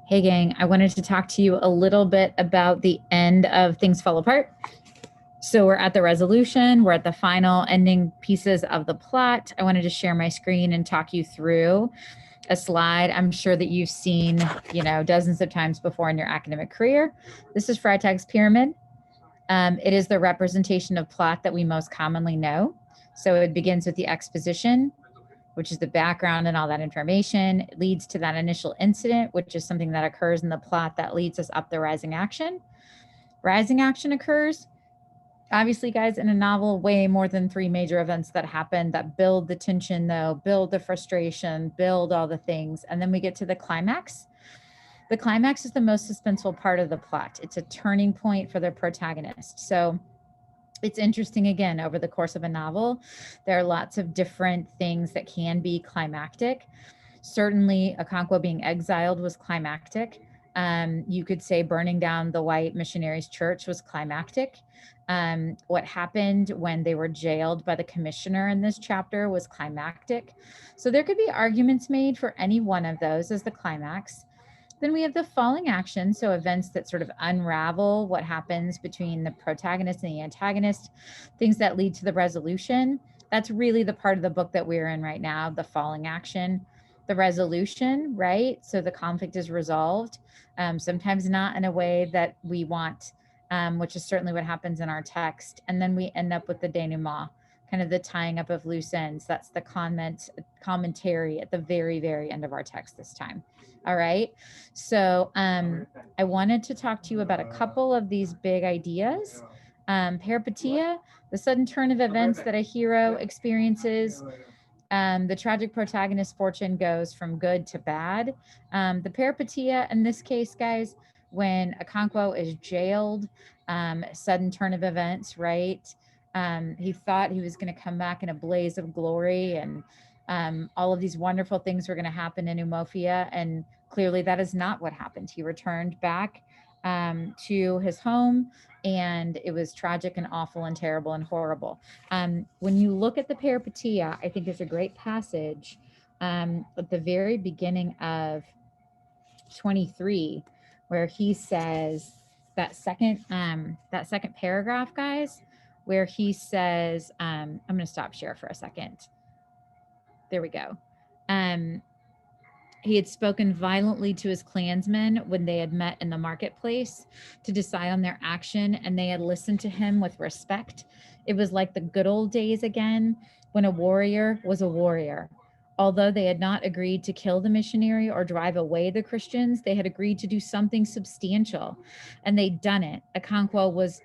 Hey gang, I wanted to talk to you a little bit about the end of Things Fall Apart. So we're at the resolution, we're at the final ending pieces of the plot. I wanted to share my screen and talk you through a slide I'm sure that you've seen, dozens of times before in your academic career. This is Freytag's pyramid. It is the representation of plot that we most commonly know. So it begins with the exposition, which is the background and all that information. It leads to that initial incident, which is something that occurs in the plot that leads us up the rising action. Rising action occurs, obviously, guys, in a novel, way more than 3 major events that happen that build the tension, though, build the frustration, build all the things. And then we get to the climax. The climax is the most suspenseful part of the plot. It's a turning point for the protagonist. So it's interesting, again, over the course of a novel, there are lots of different things that can be climactic. Certainly, Okonkwo being exiled was climactic. You could say burning down the white missionaries' church was climactic. What happened when they were jailed by the commissioner in this chapter was climactic. So there could be arguments made for any one of those as the climax. Then we have the falling action, so events that sort of unravel what happens between the protagonist and the antagonist, things that lead to the resolution. That's really the part of the book that we're in right now, the falling action. The resolution, right? So the conflict is resolved, sometimes not in a way that we want, which is certainly what happens in our text. And then we end up with the denouement, kind of the tying up of loose ends. That's the commentary at the very, very end of our text this time. All right. So I wanted to talk to you about a couple of these big ideas. Peripeteia, the sudden turn of events that a hero experiences. The tragic protagonist's fortune goes from good to bad. The peripeteia in this case, guys, when Okonkwo is jailed, sudden turn of events, right? He thought he was going to come back in a blaze of glory and all of these wonderful things were going to happen in Umofia. And clearly that is not what happened. He returned back to his home and it was tragic and awful and terrible and horrible. When you look at the Peripeteia, I think there's a great passage at the very beginning of 23 where he says that second paragraph, guys, where he says, I'm going to stop share for a second. There we go. He had spoken violently to his clansmen when they had met in the marketplace to decide on their action, and they had listened to him with respect. It was like the good old days again, when a warrior was a warrior. Although they had not agreed to kill the missionary or drive away the Christians, they had agreed to do something substantial, and they'd done it. Okonkwo was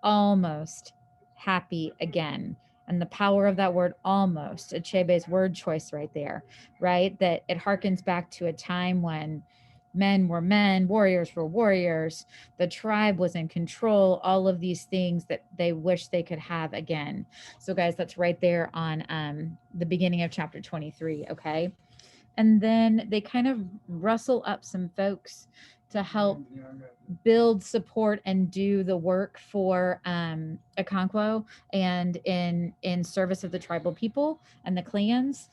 almost happy again. And the power of that word almost, Achebe's word choice right there, right? That it harkens back to a time when men were men, warriors were warriors, the tribe was in control, all of these things that they wish they could have again. So guys, that's right there on the beginning of chapter 23, okay? And then they kind of rustle up some folks to help build, support, and do the work for Okonkwo and in service of the tribal people and the clans.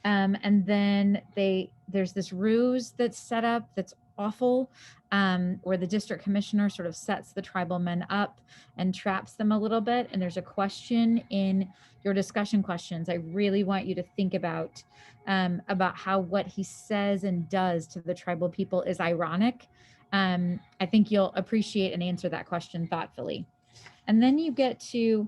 And then there's this ruse that's set up that's awful, where the district commissioner sort of sets the tribal men up and traps them a little bit. And there's a question in your discussion questions I really want you to think about how what he says and does to the tribal people is ironic. I think you'll appreciate and answer that question thoughtfully. And then you get to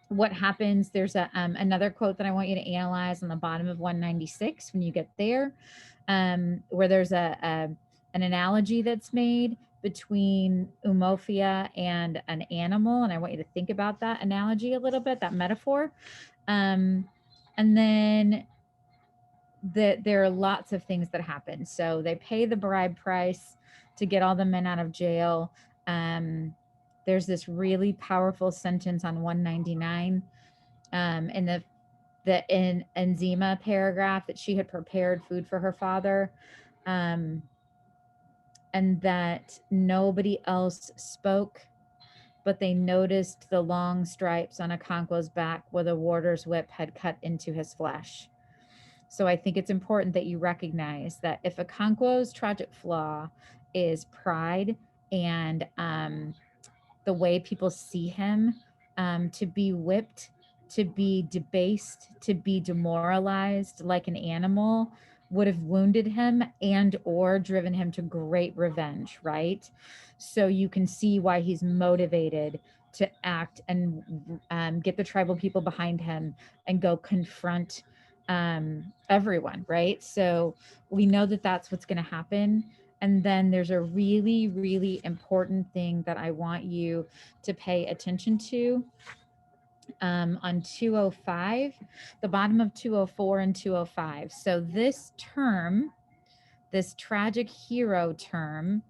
what happens. There's another quote that I want you to analyze on the bottom of 196 when you get there, where there's an analogy that's made between Umofia and an animal. And I want you to think about that analogy a little bit, that metaphor. And then there are lots of things that happen. So they pay the bribe price to get all the men out of jail. There's this really powerful sentence on 199 in the Enzima paragraph that she had prepared food for her father, and that nobody else spoke, but they noticed the long stripes on Okonkwo's back where the warder's whip had cut into his flesh. So I think it's important that you recognize that if Okonkwo's tragic flaw is pride and the way people see him, to be whipped, to be debased, to be demoralized like an animal would have wounded him and or driven him to great revenge, right? So you can see why he's motivated to act and get the tribal people behind him and go confront everyone, right? So we know that that's what's going to happen. And then there's a really, really important thing that I want you to pay attention to on 205, the bottom of 204 and 205. So this term, this tragic hero term,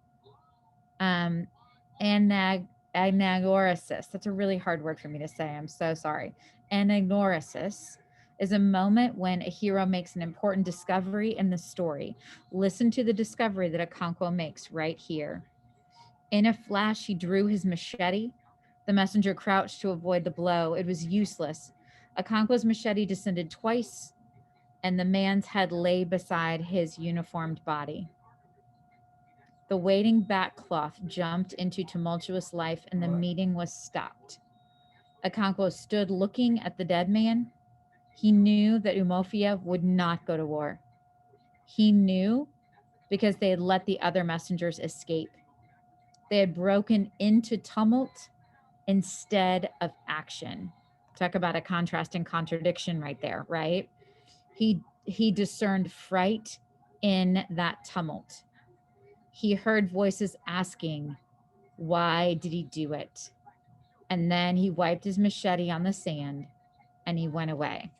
anagorasis, that's a really hard word for me to say. I'm so sorry. Anagorasis is a moment when a hero makes an important discovery in the story. Listen to the discovery that Okonkwo makes right here. In a flash, he drew his machete. The messenger crouched to avoid the blow. It was useless. Okonkwo's machete descended twice, and the man's head lay beside his uniformed body. The waiting back cloth jumped into tumultuous life, and the meeting was stopped. Okonkwo stood looking at the dead man. He knew that Umuofia would not go to war. He knew because they had let the other messengers escape. They had broken into tumult instead of action. Talk about a contrast and contradiction right there, right? He discerned fright in that tumult. He heard voices asking, why did he do it? And then he wiped his machete on the sand and he went away.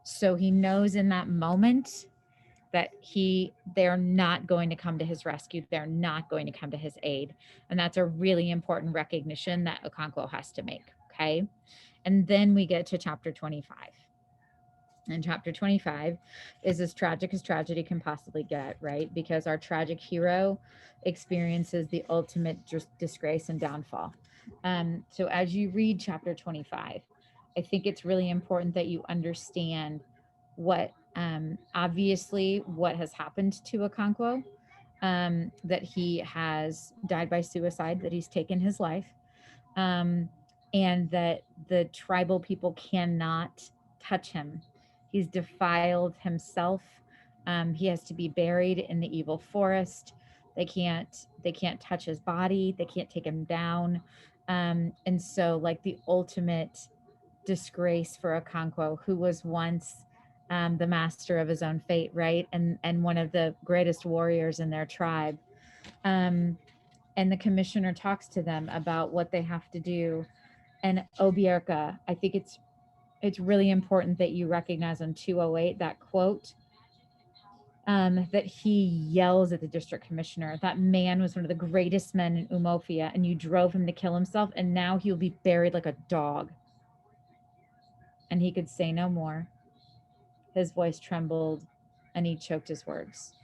So he knows in that moment that they're not going to come to his rescue. They're not going to come to his aid. And that's a really important recognition that Okonkwo has to make, okay? And then we get to chapter 25. And chapter 25 is as tragic as tragedy can possibly get, right? Because our tragic hero experiences the ultimate disgrace and downfall. So as you read chapter 25, I think it's really important that you understand what, obviously, what has happened to Okonkwo, that he has died by suicide, that he's taken his life, and that the tribal people cannot touch him. He's defiled himself. He has to be buried in the evil forest. They can't touch his body. They can't take him down. And so, like, the ultimate disgrace for Okonkwo, who was once the master of his own fate, right? And one of the greatest warriors in their tribe. And the commissioner talks to them about what they have to do. And Obierka, I think it's really important that you recognize on 208 that quote, that he yells at the district commissioner. That man was one of the greatest men in Umuofia, and you drove him to kill himself, and now he'll be buried like a dog. And he could say no more. His voice trembled, and he choked his words.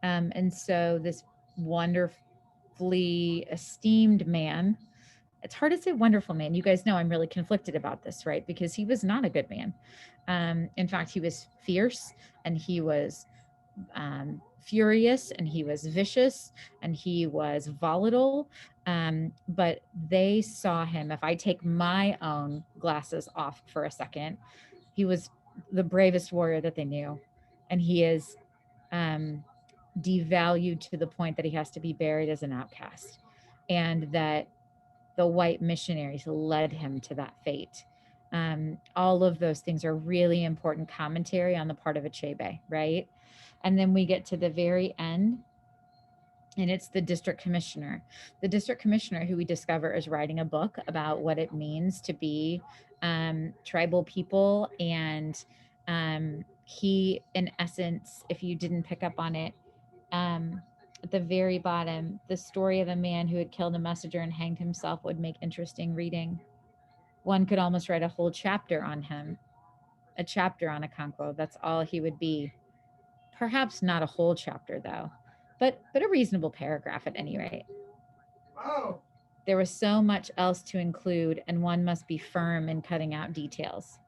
And so this wonderfully esteemed man, it's hard to say wonderful man. You guys know I'm really conflicted about this, right? Because he was not a good man. In fact, he was fierce, and he was furious, and he was vicious, and he was volatile. But they saw him, if I take my own glasses off for a second, he was the bravest warrior that they knew. And he is devalued to the point that he has to be buried as an outcast. And that the white missionaries led him to that fate. All of those things are really important commentary on the part of Achebe, right? And then we get to the very end, and it's the district commissioner. The district commissioner, who we discover is writing a book about what it means to be tribal people. And he, in essence, if you didn't pick up on it, at the very bottom, the story of a man who had killed a messenger and hanged himself would make interesting reading. One could almost write a whole chapter on him, a chapter on Okonkwo. That's all he would be. Perhaps not a whole chapter, though, but a reasonable paragraph at any rate. Oh. There was so much else to include, and one must be firm in cutting out details.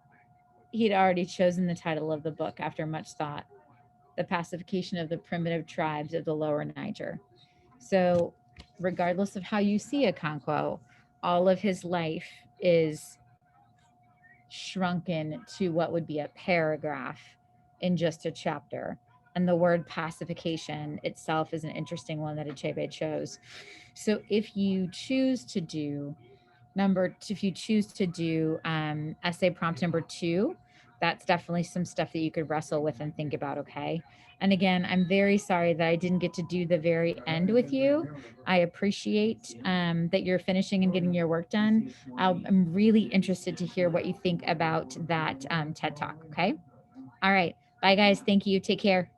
he'd already chosen the title of the book after much thought, The Pacification of the Primitive Tribes of the Lower Niger. So regardless of how you see Okonkwo, all of his life is shrunken to what would be a paragraph in just a chapter. And the word pacification itself is an interesting one that Achebe chose. So if you choose to do essay prompt number 2, that's definitely some stuff that you could wrestle with and think about, okay? And again, I'm very sorry that I didn't get to do the very end with you. I appreciate that you're finishing and getting your work done. I'm really interested to hear what you think about that TED Talk, okay? All right. Bye, guys. Thank you. Take care.